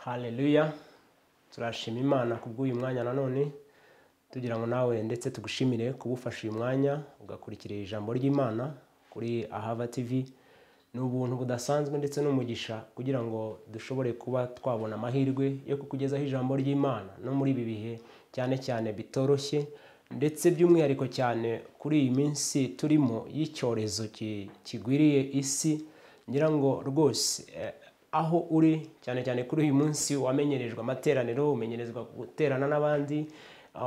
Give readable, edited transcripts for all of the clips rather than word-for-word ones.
Haleluya. Turashima Imana kubw'uyu mwanya nanone tugira ngo nawe ndetse tugushimire kubufasha uyu mwanya ugakurikira ijambo ry'Imana kuri Ahava TV. N'ubuntu budasanzwe ndetse n'umugisha kugira ngo dushobore kuba twabona amahirwe yo kukugezaho ijambo ry'Imana no muri ibi bihe cyane cyane bitoroshye ndetse by'umwihariko cyane kuri iyi minsi turimo y'icyorezo kigwiriye isi. Ngira ngo rwose aho uri cyane cyane kuri uyu munsi wamenyerejwe amateraniro, umenyerezwa guterana n'abandi,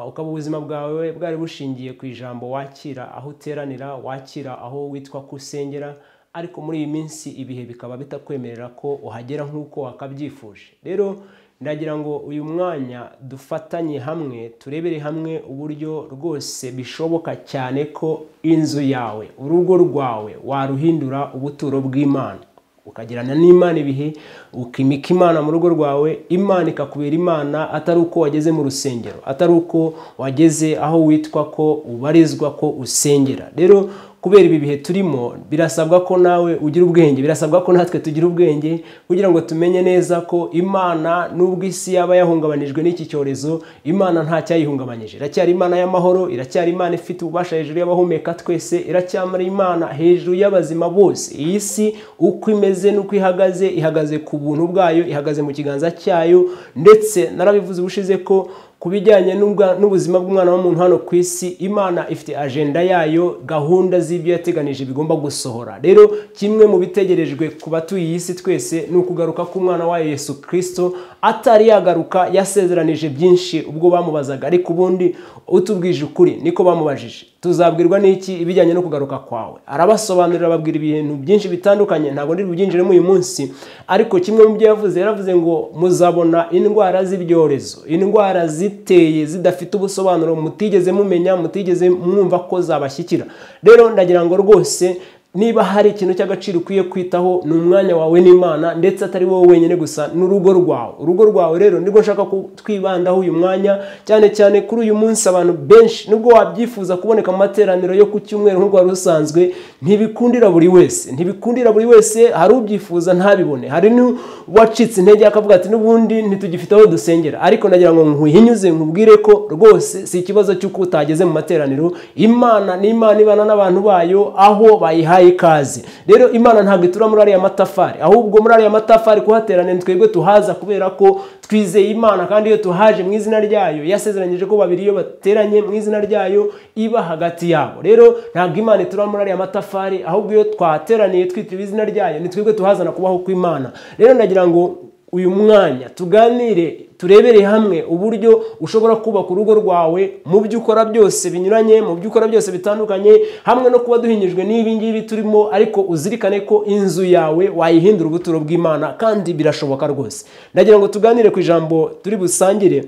ukaba ubuzima bwawe bwari bushingiye ku ijambo wakira aho uteranira, wakira aho witwa kusengera, ariko muri iyi minsi ibihe bikaba bitakwemerera ko uhagera nk'uko wakabyifuje. Rero ndagira ngo uyu mwanya dufatanye hamwe turebere hamwe uburyo rwose bishoboka cyane ko inzu yawe, urugo rwawe waruhindura ubuturo bw'Imana, ukagirana n'Imana ibihe, ukimika Imana mu rugo rwawe, Imana ikakubera Imana atari uko wageze mu rusengero, atari uko wageze aho witwa ko ubarizwa ko usengera. Rero kubera ibi bihe turimo birasabwa ko nawe ugira ubwenge, birasabwa ko natwe tugira ubwenge kugira ngo tumenye neza ko Imana nubwo isi yaba yahungabanijwe n'iki cyorezo, Imana nta cyayihungabanyije. Iracyari Imana y'amahoro, iracyari Imana ifite ububasha hejuru y'abahumeka twese, iracyari Imana hejuru y'abazima bose. Iyi si uko imeze n'uko ihagaze, ihagaze ku buntu bwayo, ihagaze mu kiganza cyayo, ndetse narabivuze ubushize ko kubijyanye n'ubuzima bw'umwana w'umuntu hano ku isi, Imana ifite agenda yayo, gahunda z'ibyo yateganije bigomba gusohora. Rero kimwe mu bitegerejwe ku batuye iyi si twese ni ukugaruka k'umwana wa Yesu Kristo. Atari yagaruka yasezeranije byinshi ubwo bamubazaga, ariko ubundi utubwije ukuri niko bamubajije, tuzabwirwa n'iki ibijyanye no kugaruka kwawe? Arabasobanurira, ababwira ibintu byinshi bitandukanye, ntabwo ndi bubyinjiremo uyu munsi, ariko kimwe mu byo yavuze, yaravuze ngo muzabona indwara z'ibyorezo, indwara ziteye zidafite ubusobanuro mutigeze mumenya, mutigeze mwumva ko zabashyikira. Rero ndagira ngo rwose niba hari ikintu cy'agaciro ukwiye kwitaho ni umwanya wawe n'Imana, ndetse atari wowe wenyine gusa, n'urugo rwawe. Urugo rwawe rero nibwo nshaka twibandaho uyu mwanya, cyane cyane kuri uyu munsi. Abantu benshi nubwo wabyifuza kuboneka mu materaniro yo ku cyumweru nk'uko wari usanzwe, ntibikundira buri wese, ntibikundira buri wese. Hari ubyifuza ntabibone, hari n'uwacitse intege akavuga ati n'ubundi ntitugifite aho dusengera. Ariko ndagira ngo nkwihinyuze nkubwire ko rwose si ikibazo cy'uko utageze mu materaniro. Imana ni Imana ibana n'abantu bayo aho bayihaye ikaze. Rero Imana ntabwo itura muri ariya matafari, ahubwo muri ariya matafari kuhaterana twebwe tuhaza kubera ko twizeye Imana, kandi iyo tuhaje mu izina ryayo yasezeranyije ko babiri iyo bateranye mu izina ryayo iba hagati yabo. Rero ntabwo Imana itura muri ariya matafari, ahubwo iyo twateraniye twitira izina ryayo ni twebwe tuhazana kubaho kw'Imana. Rero ndagira ngo uyu mwanya tuganire, turebere hamwe uburyo ushobora kubaka urugo rwawe mu byo ukora byose binyuranye, mu byo ukora byose bitandukanye, hamwe no kuba duhinyijwe n'ibi ngibi turimo, ariko uzirikane ko inzu yawe wayihindura ubuturo bw'Imana, kandi birashoboka rwose. Ndagira ngo tuganire ku ijambo turi busangire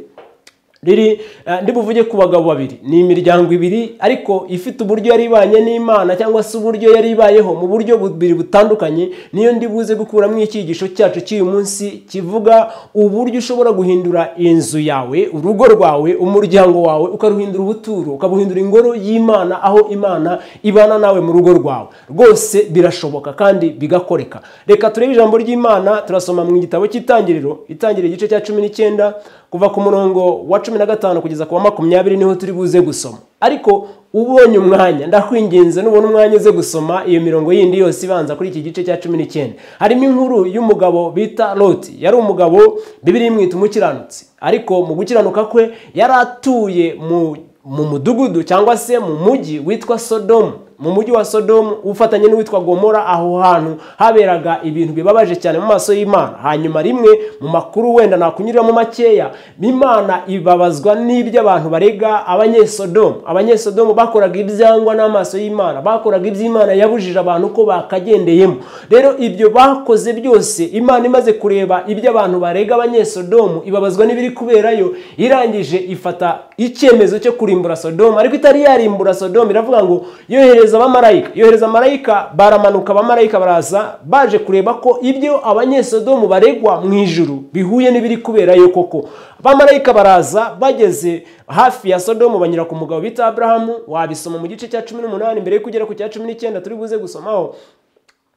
riri ndibuvuge ku bagabo babiri. Ni imiryango ibiri ariko ifite uburyo yari ibanye n'Imana, cyangwa se uburyo yari ibayeho mu buryo bubiri butandukanye. Niyo ndibuze gukuramo icyigisho cyacu cy'uyu munsi kivuga uburyo ushobora guhindura inzu yawe, urugo rwawe, umuryango wawe, ukaruhindura ubuturo, ukabuhindura ingoro y'Imana, aho Imana ibana nawe mu rugo rwawe. Rwose birashoboka kandi bigakoreka. Reka turebe ijambo ry'Imana. Turasoma mu gitabo cy'Itangiriro, Itangiriro igice cya 19 kuva ku murongo wa 15 kugeza ku wa 20 niho turi buze gusoma. Ariko ubonye umwanya, ndakwinginze nubona umwanya uze gusoma iyo mirongo yindi yose ibanza kuri iki gice cya 19. Harimo inkuru y'umugabo bita Loti. Yari umugabo Bibiliya imwita umukiranutsi, ariko mu gukiranuka kwe yari atuye mu mudugudu cyangwa se mu mujyi witwa Sodomu. Mu mujyi wa Sodomu ufatanye n'uwitwa Gomora. Aho hantu haberaga ibintu bibabaje cyane mu maso y'Imana. Hanyuma rimwe mu makuru wenda nakunyuriramo makeya, Imana ibabazwa n'ibyo abantu barega abanyesodomu. Abanyesodomu bakoraga ibyangwa n'amaso y'Imana, bakoraga iby'Imana yabujije abantu ko bakagendeyemo. Rero ibyo bakoze byose, Imana imaze kureba ibyo abantu barega abanyesodomu, ibabazwa n'ibiri kuberayo, irangije ifata icyemezo cyo kurimbura Sodomu. Ariko itari yarimbura Sodomu, iravuga ngo yohereza abamarayika. Baramanuka, abamarayika baraza baje kureba ko ibyo abanyesodomu baregwa mu ijuru bihuye n'ibiri kuberayo koko. Abamarayika baraza, bageze hafi ya Sodomu banyura ku mugabo bita Abrahamu. Wabisoma mu gice cya 18 mbere yo kugera ku cya 19 turi buze gusomaho.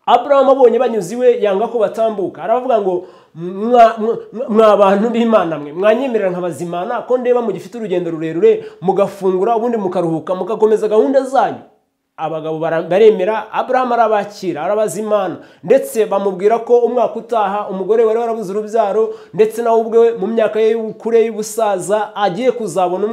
Aburahamu abonye banyuze iwe yanga ko batambuka, aravuga ngo mwa bantu b'Imana mwe mwanyemerera nkabazimana ko ndeba mu gifite urugendo rurerure mugafungura ubundi mukaruhuka mugakomeza gahunda zanyu. Abagabo baremera, Aburahamu arabakira arabazimana, ndetse bamubwira ko umwaka utaha umugore wari warabuze urubyaro ndetse nawe ubwe mu myaka ye y'ubukure y'ubusaza agiye kuzabona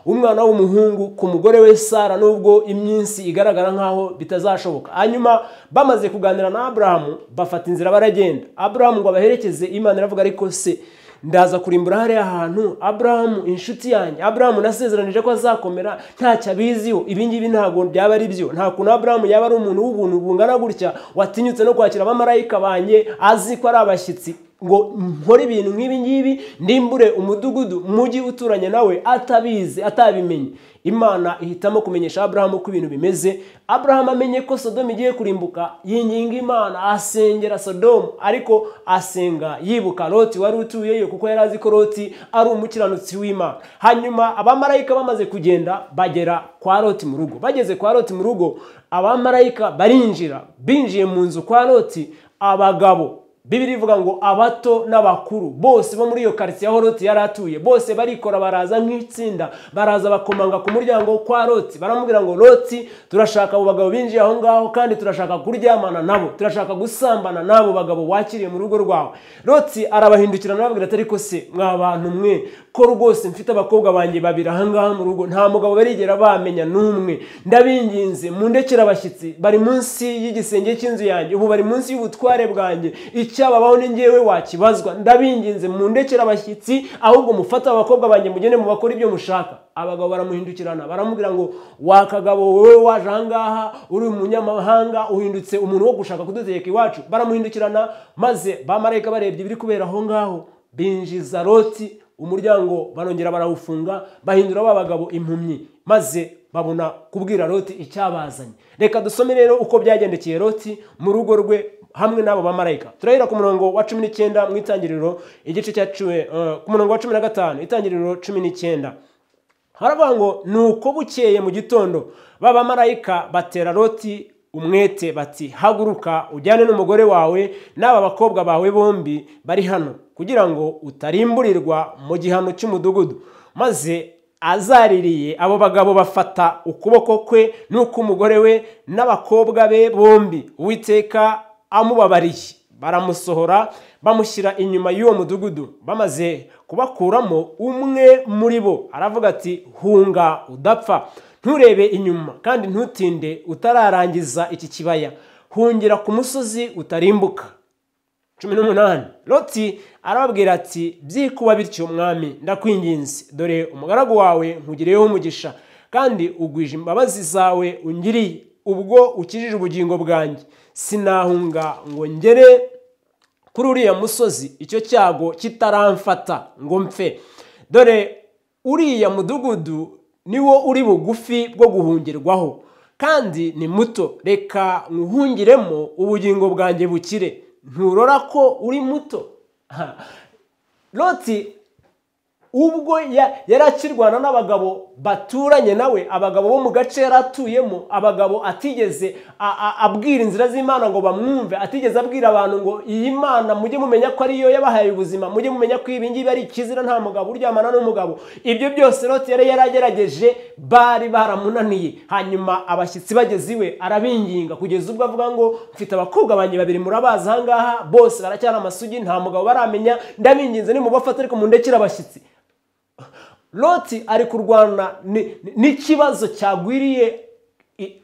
umwana w'umuhungu ku mugore we Sara, nubwo iminsi igaragara nkaho bitazashoboka. Hanyuma bamaze kuganira na Aburahamu bafata inzira baragenda. Aburahamu ngo abaherekeze, Imana iravuga ariko se ndaza kurimbura hariya hantu Aburahamu inshuti yanjye, Aburahamu nasezeranije ko azakomera ntacyo abiziho, ibingibi ntabwo byaba ari byo. Nta kuntu Aburahamu yaba ari umuntu w'ubuntu bungana gutya watinyutse no kwakira abamarayika banjye azi ko ari abashyitsi ngo nkore ibintu nk'ibi ngibi, ndimbure umudugudu mujyi uturanye nawe atabizi atabimenye. Imana ihitamo kumenyesha Aburahamu ko ibintu bimeze. Aburahamu amenye ko Sodomu igiye kurimbuka, yinginga Imana, asengera Sodomu, ariko asenga yibuka Loti wari utuyeyo kuko yari azi ko Loti ari umukiranutsi w'Imana. Hanyuma abamarayika bamaze kugenda bagera kwa Loti mu rugo. Bageze kwa Loti mu rugo, abamarayika barinjira, binjiye mu nzu kwa Loti. Abagabo, Bibiri ivuga ngo abato n'abakuru bose bo muri iyo quartier aho Loti yari atuye, bose barikora baraza nk'itsinda, baraza bakomanga ku muryango kwa Loti, baramubwira ngo Loti, turashaka abo bagabo binjiye aho ngaho kandi turashaka kuryamana nabo, turashaka gusambana nabo bagabo wakiriye mu rugo rwawe. Loti arabahindukira arababwira ati ariko se mwa bantu mwe ko rwose mfite abakobwa banjye babiri aha ngaha mu rugo, nta mugabo barigera bamenya n'umwe, ndabinginze mundekera abashyitsi, bari munsi y'igisenge cy'inzu yanjye, ubu bari munsi y'ubutware bwanjye, icyababaho ni njyewe wakibazwa, ndabinginze mundekera abashyitsi, ahubwo mufata abakobwa banjye mugende mu bakora ibyo mushaka. Abagabo baramuhindukirana baramubwira ngo wakagabo wowe waje aha ngaha uri umunyamahanga uhindutse umuntu wo gushaka kudutegeka iwacu. Baramuhindukirana, maze bamarayika barebye ibiri kubera aho ngaho binjiza Loti umuryango, barongera barawufunga, bahindura babagabo impumyi, maze babona kubwira Loti icyabazanye. Reka dusome rero uko byagendekeye Loti mu rugo rwe hamwe n'abo bamarayika. Turahera ku murongo wa 19 mu itangiriro igice cya 10, ku murongo wa 15 itangiriro 19. Haravuga ngo nuko bukeye mu gitondo babamarayika batera Loti umwete bati haguruka ujyane n'umugore wawe n'aba bakobwa bawe bombi bari hano, kugira ngo utarimburirwa mu gihano cy'umudugudu. Maze azaririye abo bagabo bafata ukuboko kwe n'uko umugore we n'abakobwa be bombi Uwiteka amubabariye, baramusohora bamushyira inyuma y'uwo mudugudu. Bamaze kubakuramo, umwe muri bo aravuga ati hunga udapfa, nturebe inyuma kandi ntutinde utararangiza iki kibaya, hungira ku musozi utarimbuka. 18. Loti arababwira ati byikuba bityo mwami, ndakwinginze, dore umugaragu wawe nkugireyeho umugisha kandi ugwije imbabazi zawe ungiriye, ubwo ukijije ubugingo bwanjye. Sinahunga ngo ngere kuri uriya musozi icyo cyago kitaramfata ngo mpfe, dore uriya mudugudu niwo uri bugufi bwo guhungirwaho kandi ni muto, reka nkuhungiremo ubugingo bwanjye bukire. Nturora ko uri muto? Loti ubwo yarakirwana n'abagabo baturanye nawe, abagabo bo mu gace yaratuyemo, abagabo atigeze abwira inzira z'Imana ngo bamwumve, atigeze abwira abantu ngo iyi Mana mujye mumenya ko ariyo yabahaye ubuzima, mujye mumenya ko ibi ngibi ari ikizira, nta mugabo uryamana n'umugabo. Ibyo byose Loti yari yaragerageje, bari baramunaniye. Hanyuma abashyitsi bageze iwe arabinginga kugeza ubwo avuga ngo mfite abakobwa banjye babiri murabazi aha ngaha, bose baracyari amasugi, nta mugabo baramenya, ndabinginze nimubafata ariko mundekere abashyitsi. Loti ari kurwana n'ikibazo cyagwiriye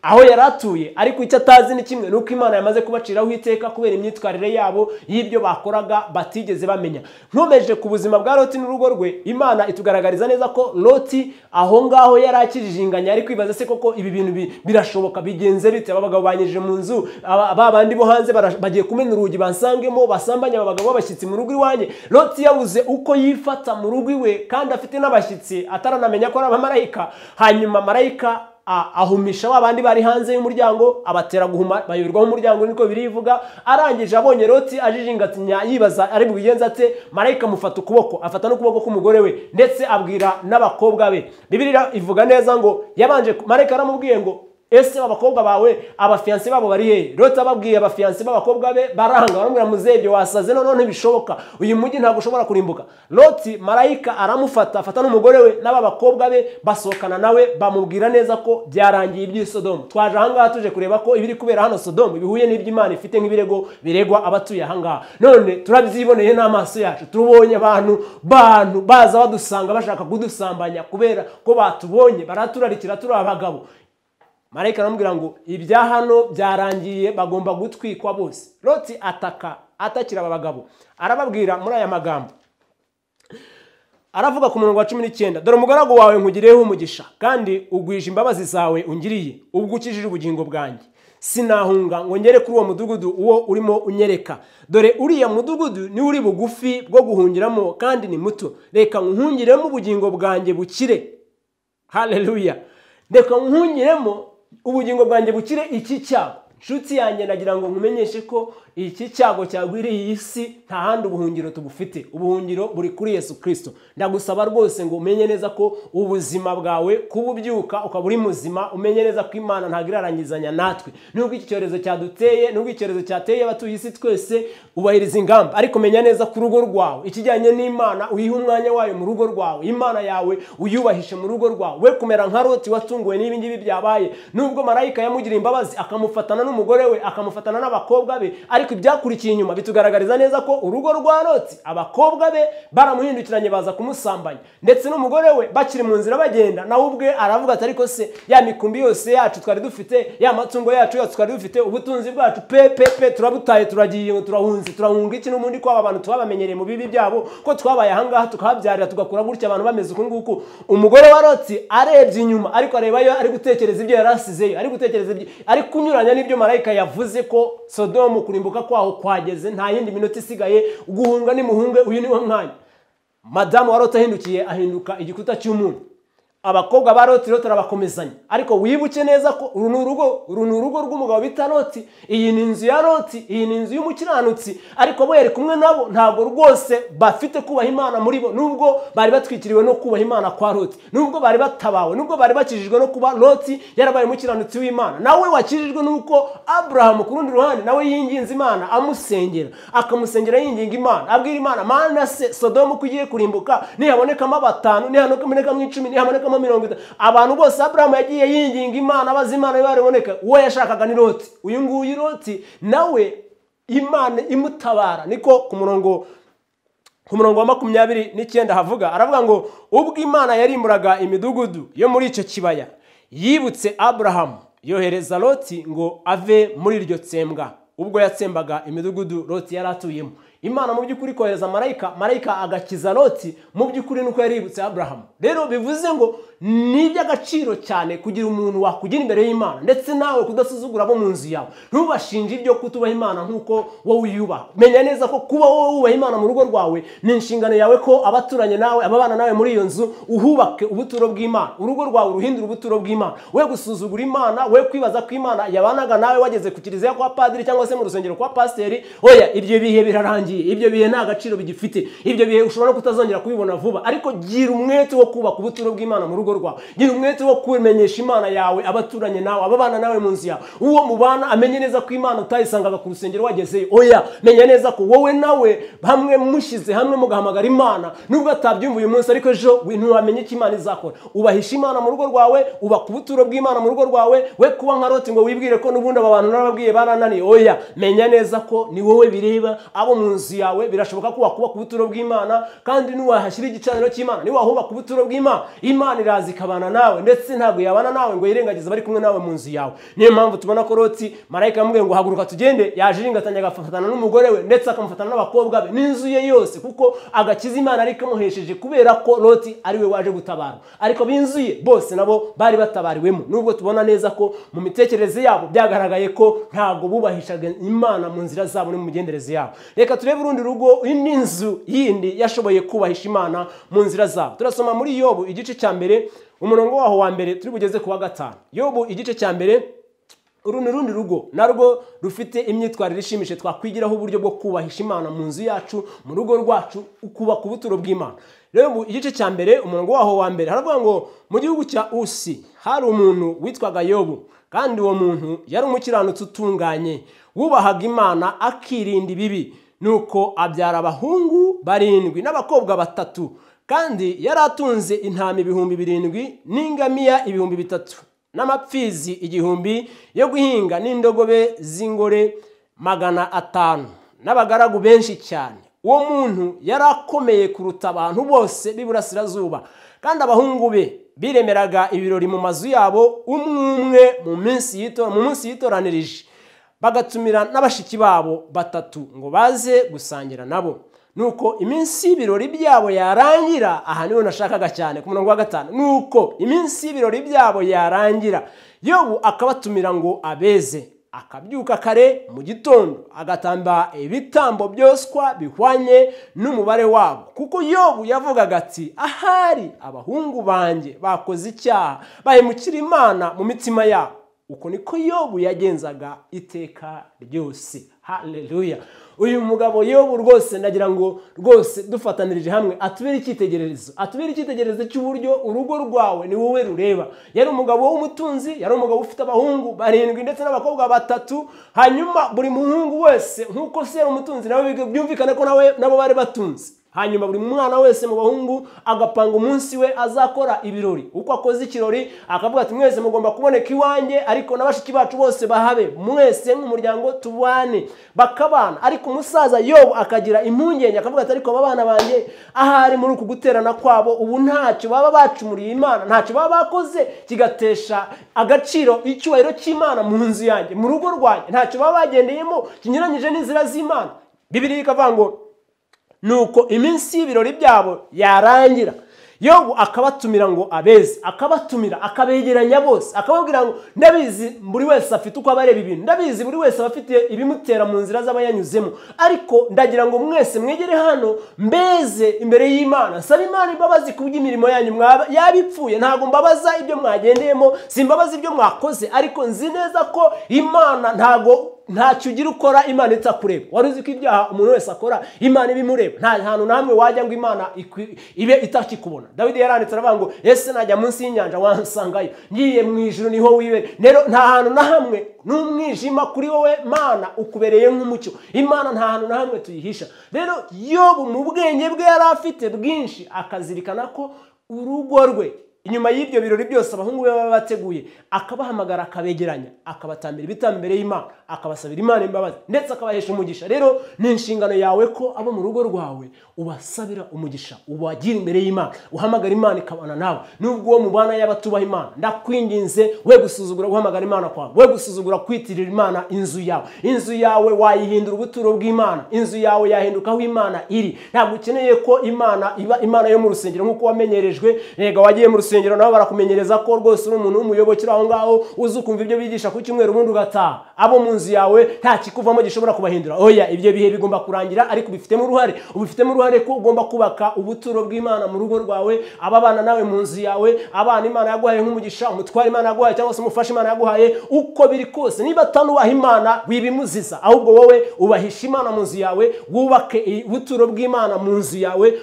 aho yaratuye, ariko icyo atazi ni kimwe, nuko Imana yamaze kubaciraho iteka kubera imyitwarire yabo y'ibyo bakoraga batigeze bamenya. Nkomeje ku buzima bwa Loti n'urugo rwe, Imana itugaragariza neza ko Loti aho ngaho yarakijijinganya, ariko ibaza se koko ibi bintu birashoboka, bigenze bite? Abagabo banyije mu nzu, abandi bo hanze bagiye kumena urugi bansangemo, basambanya abagabo b'abashyitsi mu rugo iwanjye. Loti yabuze uko yifata mu rugo iwe kandi afite n'abashyitsi ataranamenya ko ari abamarayika. Hanyuma marayika ahumisha abandi bari hanze y'umuryango, abatera guhuma, bayoberwaho umuryango, niko birivuga. Arangije abonye Loti ajijingatinya yibaza ari bubigenza ate, marayika mufata ukuboko, afata n'ukuboko k'umugore we ndetse abwira n'abakobwa be. Bibiliya ivuga neza ngo yabanje, marayika aramubwiye ngo ese abakobwa bawe abafiyanse babo bari hehe? Loti ababwiye abafiyanse b'abakobwa be baranga, baramubwira muzebye wasaze none ntibishoboka, uyu mujyi ntabwo ushobora kurimbuka. Loti marayika aramufata, afata n'umugore we n'aba bakobwa be basohokana nawe, bamubwira neza ko byarangiye iby'i Sodomu. Twaje ahangaha tuje kureba ko ibiri kubera hano Sodomu bihuye n'iby'Imana ifite nk'ibirego biregwa abatuye ahangaha. None turabyiboneye n'amaso yacu, tubonye abantu baza badusanga bashaka kudusambanya kubera ko batubonye, baraturarikira turi abagabo. Marayika aramubwira ngo ibya hano byarangiye, bagomba gutwikwa bose. Loti atakira aba bagabo, arababwira muri aya magambo, aravuga ku murongo wa 19, dore umugaragu wawe nkugireho umugisha kandi ugwije imbabazi zawe ungiriye, ubwo ukijije ubugingo bwanjye. Sinahunga ngo ngere kuri uwo mudugudu uwo urimo unyereka, dore uriya mudugudu ni uri bugufi bwo guhungiramo kandi ni muto. Reka nkuhungiremo ubugingo bwanjye bukire. Haleluya. Reka nkuhungiremo ubugingo bwanjye bukire iki cyago. Nshuti yanjye nagira ngo nkumenyeshe ko iki cyago cyagwiriye iyi si nta handi ubuhungiro tubufite. Ubuhungiro buri kuri Yesu Kristo. Ndagusaba rwose ngo umenye neza ko ubuzima bwawe kububyuka ukaba uri muzima, umenye neza ko Imana ntabwo irarangizanya natwe. Nubwo iki cyorezo cyaduteye, nubwo icyorezo cyateye abatuye isi twese, ubahiriza ingamba, ariko menya neza ku rugo rwawe ikijyanye n'Imana uyiha umwanya wayo mu rugo rwawe. Imana yawe uyubahishe mu rugo rwawe. We kumera nka Loti watunguwe n'ibi ngibi byabaye, nubwo marayika yamugira imbabazi akamufatana n'umugore we akamufatana n'abakobwa be, ariko ibyakurikiye inyuma bitugaragariza neza ko urugo rwa Loti abakobwa be baramuhindukiranye baza kumusambanya, ndetse n'umugore we bakiri mu nzira bagenda, nawe ubwe aravuga ati ariko se ya mikumbi yose yacu twari dufite, ya matungo yacu yose twari dufite, ubutunzi bwacu turabutaye, turagiye, turahunga iki n'umundi ko aba bantu twabamenyereye mu bibi byabo, ko twabaye ahangaha tukahabyarira tugakura gutya abantu bameze uku nguku. Umugore wa Loti arebye inyuma, ariko arebayo ari gutekereza ibyo yarasizeyo, ari kunyuranya n'ibyo marayika yavuze ko Sodomu kurimbuka kwaho kwageze, nta yindi minota isigaye, guhunga nimuhunge, uyu niwo mwanya. Madamu wa Loti ahindukiye ahinduka igikuta cy'umuntu. Abakobwa ba Loti arabakomezanya, ariko wibuke neza ko uru ni urugo rw'umugabo bita Loti. Iyi ni inzu ya Loti, iyi ni inzu y'umukiranutsi, ariko bo yari kumwe nabo ntabwo rwose bafite kubaha Imana muri bo, nubwo bari batwikiriwe no kubaha Imana kwa Loti, nubwo bari batabawe, nubwo bari bakijijwe no kuba Loti yarabaye umukiranutsi w'Imana. Nawe wakijijwe nuko Abraham ku rundi ruhande nawe yinginze Imana, amusengera, akamusengera yinginga Imana, abwira Imana, Mana se Sodomu kugiye kurimbuka, nihabonekamo 5, nihabonekamo 10, nihabonekamo 50, abantu bose Abraham yagiye yinginga Imana, abaza Imana bariboneka, uwo yashakaga ni Loti. Uyu nguyu Loti nawe Imana imutabara. Niko ku murongo wa 29 havuga, aravuga ngo ubwo Imana yarimburaga imidugudu yo muri icyo kibaya, yibutse Abraham, yohereza Loti ngo ave muri iryo tsembwa. Ubwo yatsembaga imidugudu Loti yaratuyemo, Imana mu by'ukuri kohereza marayika agakiza Loti, mu by'ukuri nuko yaributse Abraham. Rero bivuze ngo ni iby'agaciro cyane kugira umuntu wakugira imbere y'Imana, ndetse nawe kudasuzugura abo mu nzu yawe. Ntubashinje ibyo kutubaha Imana nk'uko wowe uyubaha. Menya neza ko kuba wowe wubaha Imana mu rugo rwawe ni inshingano yawe, ko abaturanye nawe, ababana nawe muri iyo nzu uhubake ubuturo bw'Imana, urugo rwawe ruhindura ubuturo bw'Imana. We gusuzugura Imana, we kwibaza ko Imana yabanaga nawe wageze ku kiliziya kwa padiri cyangwa se mu rusengero kwa pasiteri, oya, ibyo bihe birarangiye, ibyo bihe nta gaciro bigifite, ibyo bihe ushobora kutazongera kubibona vuba. Ariko gira umwete wo kubaka ubuturo bw'Imana mu rugo rwawe, gira umwete wo kumenyesha Imana yawe abaturanye nawe, ababana nawe mu nzu yawe. Uwo mubana amenye neza ko Imana utayisangaga ku rusengero wagezeyo, oya, menya neza ko wowe nawe hamwe mushize hamwe mugahamagara Imana, nubwo atabyumva uyu munsi, ariko ejo ntiwamenye icyo Imana izakora. Ubahisha Imana mu rugo rwawe, ubaka ubuturo bw'Imana mu rugo rwawe. We kuba nka Loti ngo wibwire ko n'ubundi aba bantu narababwiye barananiye, oya, menya neza ko ni wowe bireba, abo mu nzu yawe birashoboka ko wakubaka ubuturo bw'Imana, kandi nuwahashyira igicaniro cy'Imana, niwahubaka ubuturo bw'Imana, Imana iraza ikabana nawe, ndetse ntabwo yabana nawe ngo yirengagize bari kumwe nawe mu nzu yawe. Niyo mpamvu tubona ko Loti marayika yamubwiye ngo haguruka tugende, yajiringatanya agafatana n'umugore we, ndetse akamufatana n'abakobwa be n'inzu ye yose, kuko agakiza Imana ari kamuhesheje kubera ko Loti ari we waje gutabara. Ariko b'inzu ye bose nabo bari batabariwemo, nubwo tubona neza ko mu mitekerereze yabo byagaragaye ko ntabwo bubahishaga Imana mu nzira zabo no mu migendereze yabo. Reka turebe urundi rugo, indi nzu yindi yashoboye kubahisha Imana mu nzira zabo. Turasoma muri Yobu igice cya mbere umurongo waho wa mbere turi bugeze ku wa 5. Yobu igice cya mbere uru ni rundi rugo narwo rufite imyitwarire ishimishije twakwigiraho uburyo bwo kubahisha Imana mu nzu yacu, mu rugo rwacu, kubaka ubuturo bw'Imana. Rero mu gice cya mbere umurongo waho wa mbere haravuga ngo mu gihugu cya Usi hari umuntu witwaga Yobu, kandi uwo muntu yari umukiranutsi utunganye, wubahaga Imana akirinda ibibi, nuko abyara abahungu 7 n'abakobwa 3, kandi yari atunze intama 7,000 n'ingamiya 3,000 n'amapfizi 1,000 yo guhinga n'indogobe z'ingore 500 n'abagaragu benshi cyane. Uwo muntu yari akomeye kuruta abantu bose b'iburasirazuba, kandi abahungu be biremeraga ibirori mu mazu yabo umwe mu minsi yitoranirije, bagatumira n'abashiki babo 3 ngo baze gusangira nabo. Nuko iminsi y'ibirori byabo yarangira, aha niho nashakaga cyane ku murongo wa 5. Nuko iminsi y'ibirori byabo yarangira, Yobu akabatumira ngo abeze, akabyuka kare mu gitondo agatamba ibitambo byoswa bihwanye n'umubare wabo, kuko Yobu yavugaga ati ahari abahungu banjye bakoze icyaha bahemukira Imana mu mitima yabo. Uko niko Yobu yagenzaga iteka ryose. Haleluya. Uyu mugabo Yobu rwose ndagira ngo rwose dufatanirije hamwe atubere icyitegererezo cy'uburyo urugo rwawe ni wowe rureba. Yari umugabo w'umutunzi, yari umugabo ufite abahungu 7 ndetse n'abakobwa 3, hanyuma buri muhungu wese nkuko se yari umutunzi nawe byumvikane ko nabo bari batunzi. Hanyuma buri mwana wese mu bahungu agapanga umunsi we azakora ibirori. Uko akoze ikirori akavuga ati mwese mugomba kuboneka iwanjye, ariko n'abashiki bacu bose bahabe, mwese nk'umuryango tubane, bakabana. Ariko umusaza Yobu akagira impungenge akavuga ati ariko abana banjye ahari muri uku guterana kwabo ubu ntacyo baba bacumuriye Imana, ntacyo baba bakoze kigatesha agaciro icyubahiro cy'Imana mu nzu yanjye, mu rugo rwanjye, ntacyo baba bagendeyemo kinyuranyije n'inzira z'Imana. Bibiliya ikavuga ngo nuko iminsi y'ibirori byabo yarangira, Yobu akabatumira ngo abeze, akabatumira akabegeranya bose, akababwira ngo ndabizi buri wese afite uko abareba ibintu, ndabizi buri wese afite ibimutera mu nzira z'abayanyuzemo, ariko ndagira ngo mwese mwegere hano mbeze imbere y'Imana, nsaba Imana imbabazi ku by'imirimo yanyu yabipfuye. Ntago mbabaza ibyo mwagendeyemo, simbabaza ibyo mwakoze, ariko nzi neza ko Imana ntacyo ugira ukora Imana itakureba. Wari uzi ko ibyaha umuntu wese akora Imana ibimureba? Nta hantu namwe wajya ngo Imana ibe itakikubona. Dawidi yaranditse aravuga ngo ese najya munsi y'inyanja wansangayo, ngiye mu ijuru niho wibere. Rero nta hantu na hamwe n'umwijima kuri wowe Mana ukubereye nk'umucyo. Imana nta hantu na hamwe tuyihisha. Rero Yobu mu bwenge bwe yari afite bwinshi akazirikana ko urugo rwe inyuma y'ibyo birori byose abahungu be baba bateguye, akabahamagara akabegeranya, akabatambira ibitambo imbere y'Imana, akabasabira Imana imbabazi ndetse akabahesha umugisha. Rero ni inshingano yawe ko abo mu rugo rwawe ubasabira umugisha, ubagira imbere y'Imana, uhamagara Imana ikabana nawe. Nubwo uwo mubana y'abatubaha Imana, ndakwinginze we gusuzugura guhamagara Imana kwawe, we gusuzugura kwitirira Imana inzu yawe. Inzu yawe wayihindura ubuturo bw'Imana, inzu yawe yahinduka aho Imana iri. Ntabwo ukeneye ko Imana iba Imana yo mu rusengero nk'uko wamenyerejwe. Rega wagiye mu rusengero nabo barakumenyereza ko rwose uri umuntu w'umuyobokera aho ngaho, uzi ukumva ibyo bigisha ku cyumweru ubundi ugataha. Abo mu nzu yawe nta kikuvamo gishobora kubahindura. Oya, ibyo bihe bigomba kurangira, ariko ubifitemo uruhare ko ugomba kubaka ubuturo bw'Imana mu rugo rwawe, ababana nawe mu nzu yawe, abana Imana yaguhaye nk'umugisha, umutware Imana yaguhaye cyangwa se umufasha Imana yaguhaye. Uko biri kose niba tanubaha Imana wibimuziza, ahubwo wowe ubahisha Imana mu nzu yawe, wubake ubuturo bw'Imana mu nzu yawe,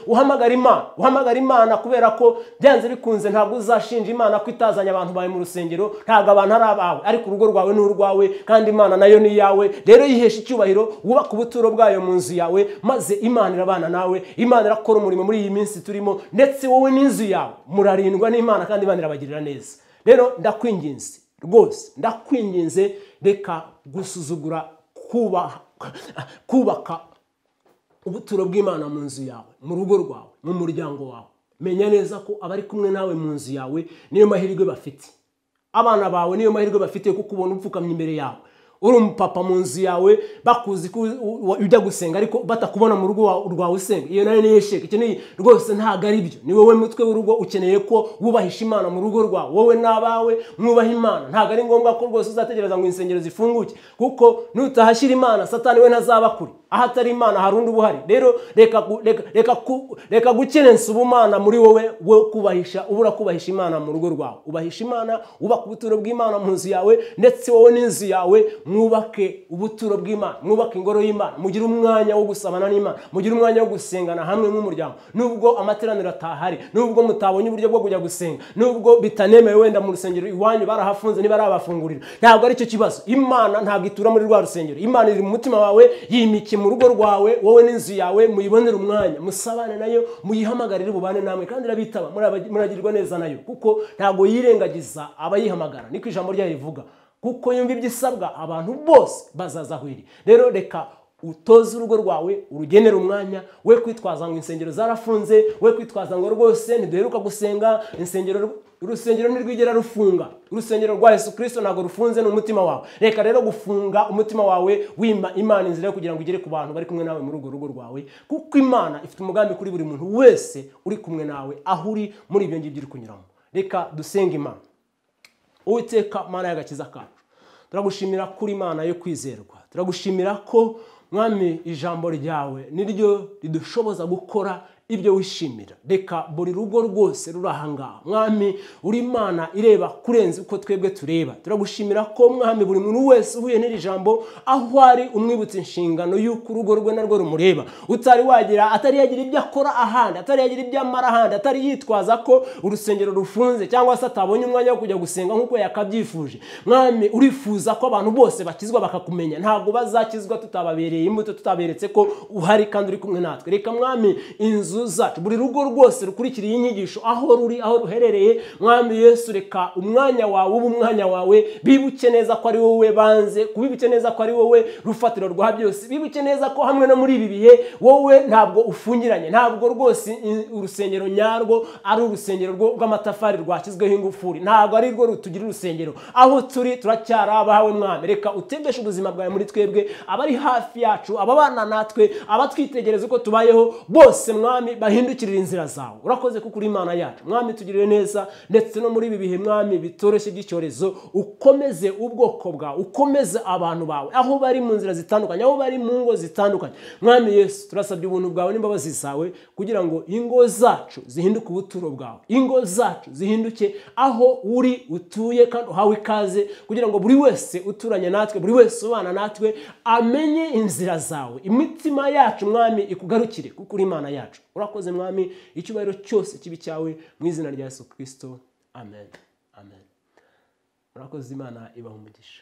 uhamagara Imana kubera ko byanze bikunze ntabwo uzashinja Imana ko itazanye abantu bawe mu rusengero. Ntabwo abantu ari abawe, ariko urugo rwawe ni urwawe kandi Imana nayo ni iyawe. Rero yihesha icyubahiro, wubaka ubuturo bwayo mu nzu yawe, maze Imana irabana nawe. Imana irakora umurimo muri iyi minsi turimo, ndetse wowe n'inzu yawe murarindwa n'Imana kandi Imana irabagirira neza. Rero ndakwinginze rwose, ndakwinginze reka gusuzugura kubaka ubuturo bw'Imana mu nzu yawe, mu rugo rwawe, mu muryango wawe. Menya neza ko abari kumwe nawe mu nzu yawe niyo mahirwe bafite. Abana bawe niyo mahirwe bafite kuko ubona upfukamye imbere yawe, uri umupapa mu nzu yawe bakuzi ko ujya gusenga ariko batakubona mu rugo rwawe usenga, iyo nayo niyo sheke. Icyo ni rwose ntago ari byo. Ni wowe mutwe w'urugo ukeneye ko wubahisha Imana mu rugo rwawe, wowe n'abawe mwubaha Imana. Ntago ari ngombwa ko rwose uzategereza ngo insengero zifunguke, kuko nutahashyira Imana Satani we ntazaba kuri. Ahatari Imana hari undi buhari. Rero reka gukerensa ubumana muri wowe, wo kubahisha ubura kubahisha Imana mu rugo rwawe. Ubahisha Imana, ubaka ubuturo bw'Imana mu nzu yawe, ndetse wowe n'inzu yawe mwubake ubuturo bw'Imana, mwubake ingoro y'Imana, mugire umwanya wo gusabana n'Imana, mugire umwanya wo gusengana hamwe nk'umuryango. Nubwo amateraniro atahari, nubwo mutabonye uburyo bwo kujya gusenga, nubwo bitanemewe wenda mu rusengero iwanyu barahafunze ntibarabafungurira, ntabwo ari cyo kibazo. Imana ntabwo itura muri rwa rusengero. Imana iri mu mutima wawe, yimike mu rugo rwawe, wowe n'inzu yawe muyibonere umwanya, musabane nayo, muyihamagarire bubane namwe, kandi irabitaba, muragirwa neza nayo, kuko ntabwo yirengagiza abayihamagara. Niko ijambo ryayo rivuga, kuko yumva ibyisabwa abantu bose bazaza aho iri. Rero reka utoze urugo rwawe, urugenera umwanya, we kwitwaza ngo insengero zarafunze, we kwitwaza ngo rwose ntiduheruka gusenga. Urusengero ntirwigera rufunga. Urusengero rwa Yesu Kristo ntabwo rufunze n'umutima wawe. Reka rero gufunga umutima wawe wima Imana inzira kugira ngo igere ku bantu bari kumwe nawe muri urwo rugo rwawe, kuko Imana ifite umugambi kuri buri muntu wese uri kumwe nawe aho uri muri ibyo ngibyo uri kunyuramo. Reka dusenge Imana. Uwiteka Mana y'agakiza kacu, turagushimira kuri Imana yo kwizerwa. Turagushimira ko Mwami ijambo ryawe niryo ridushoboza gukora ibyo wishimira. Reka buri rugo rwose rurahangaha Mwami, uri Imana ireba kurenza uko twebwe tureba. Turagushimira ko Mwami buri muntu wese uhuye n'iri jambo aho ari umwibutse inshingano y'uko urugo rwe narwo rumureba. Atari yagira ibyo akora ahandi, atari yagira ibyo amara ahandi, atari yitwaza ko urusengero rufunze cyangwa se atabonye umwanya wo kujya gusenga nk'uko yakabyifuje. Mwami, urifuza ko abantu bose bakizwa bakakumenya. Ntabwo bazakizwa tutababereye imbuto, tutaberetse ko uhari kandi uri kumwe natwe. Reka Mwami inzu zacu, buri rugo rwose rukurikira iyi nyigisho aho ruri, aho ruherereye Mwami Yesu, reka umwanya wawe uba umwanya wawe. Bibuke neza ko ari wowe banze, kubibuke neza ko ari wowe rufatiro rwa byose. Bibuke neza ko hamwe no muri ibi bihe wowe ntabwo ufungiranye, ntabwo rwose urusengero nyarwo ari urusengero rw'amatafari rwashyizweho ingufuri, ntabwo ari rwo rutugira urusengero. Aho turi turacyari abawe Mwami. Reka utembeshe ubuzima bwawe muri twebwe, abari hafi yacu, ababana natwe, abatwitegereza uko tubayeho bose Mwami bahindukirira inzira zawe. Urakoze kuko uri Imana yacu Mwami, tugirire neza, ndetse no muri ibi bihe Mwami bitoroshye by'icyorezo, ukomeze ubwoko bwawe, ukomeze abantu bawe aho bari mu nzira zitandukanye, aho bari mu ngo zitandukanye. Mwami Yesu, turasabye ubuntu bwawe n'imbabazi zawe kugira ngo ingo zacu zihinduke ubuturo bwawe, ingo zacu zihinduke aho uri utuye kandi uhawe ikaze, kugira ngo buri wese uturanye natwe, buri wese ubana natwe amenye inzira zawe, imitima yacu Mwami ikugarukire kuko uri Imana yacu. Urakoze Mwami, icyubahiro cyose kibi cyawe mu izina rya Yesu Kristo. Amen. Amen. Urakoze, Imana ibaha umugisha.